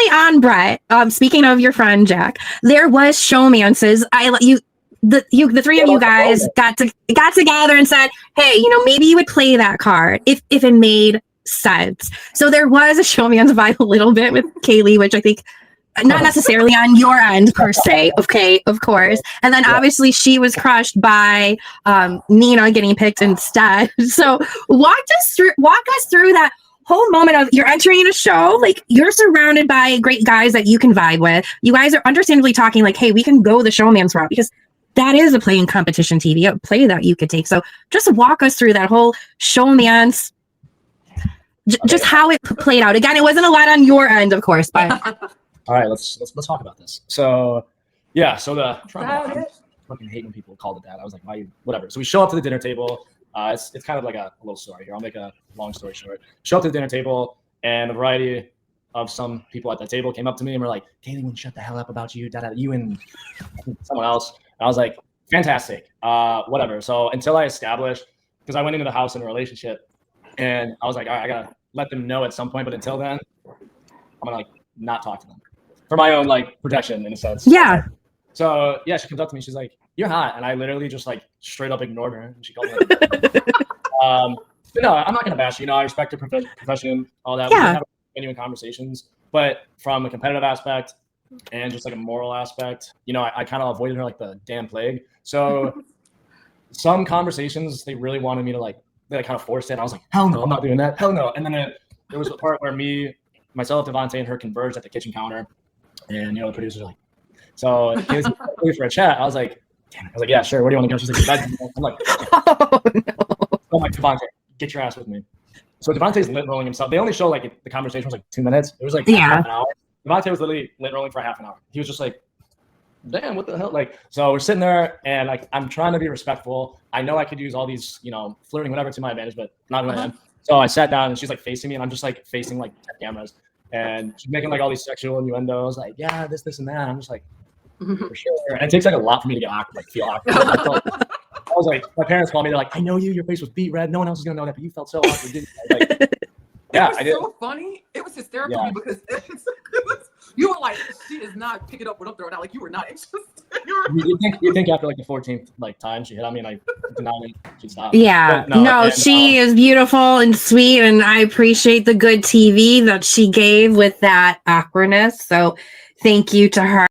on Brett, speaking of your friend Jack, there was showmances. The three of you guys got together and said, hey, maybe you would play that card if it made sense. So there was a showman's vibe a little bit with Kaylee, which I think not necessarily on your end per se, okay, of course. And then obviously she was crushed by Nina getting picked instead. So walk us through that whole moment of you're entering a show, like you're surrounded by great guys that you can vibe with. You guys are understandably talking like, hey, we can go the showman's route because that is a play in competition TV, a play that you could take. So just walk us through that whole showman's, just how it played out. Again, it wasn't a lot on your end, of course, but all right, let's talk about this. So I fucking hate when people call it that. I was like, why you, whatever. So we show up to the dinner table. It's kind of like a little story here. I'll make a long story short. Show up to the dinner table, and a variety of some people at that table came up to me and were like, Kaylee, when shut the hell up about you, you and someone else. And I was like, fantastic, whatever. So until I established, because I went into the house in a relationship, and I was like, all right, I gotta let them know at some point. But until then, I'm gonna like not talk to them for my own like protection in a sense. Yeah. So yeah, she comes up to me. She's like, "You're hot," and I literally just like straight up ignored her. And she called me. But no, I'm not gonna bash you. I respect her profession, all that. Yeah. We have genuine conversations, but from a competitive aspect and just like a moral aspect, I kind of avoided her like the damn plague. So some conversations they really wanted me to like, they kind of forced it. And I was like, hell no, I'm not doing that. Hell no. And then there was the part where myself, Devontae, and her converged at the kitchen counter, and the producers are like, so here's for a chat. I was like, damn it. I was like, yeah, sure. Where do you want to go? She's like, I'm like, oh, no. I'm like, Devontae, get your ass with me. So Devontae's lint rolling himself. They only show like the conversation was like 2 minutes. It was like half an hour. Devontae was literally lint rolling for half an hour. He was just like, damn, what the hell? Like, so we're sitting there, and like I'm trying to be respectful. I know I could use all these, flirting, whatever, to my advantage, but not who I am. So I sat down, and she's like facing me, and I'm just like facing like 10 cameras, and she's making like all these sexual innuendos, like, yeah, this, and that. I'm just like, for sure. And it takes like a lot for me to get awkward, like feel awkward. I was like, my parents called me. They're like, I know you. Your face was beet red. No one else is gonna know that, but you felt so awkward, didn't you? Like, yeah, I did. So funny. It was hysterical because you were like, she is not picking up what I'm throwing out. Like you were not interested. You think after like the 14th like time she hit on me and I denied it, she stopped. Yeah, no, she is beautiful and sweet, and I appreciate the good TV that she gave with that awkwardness. So thank you to her.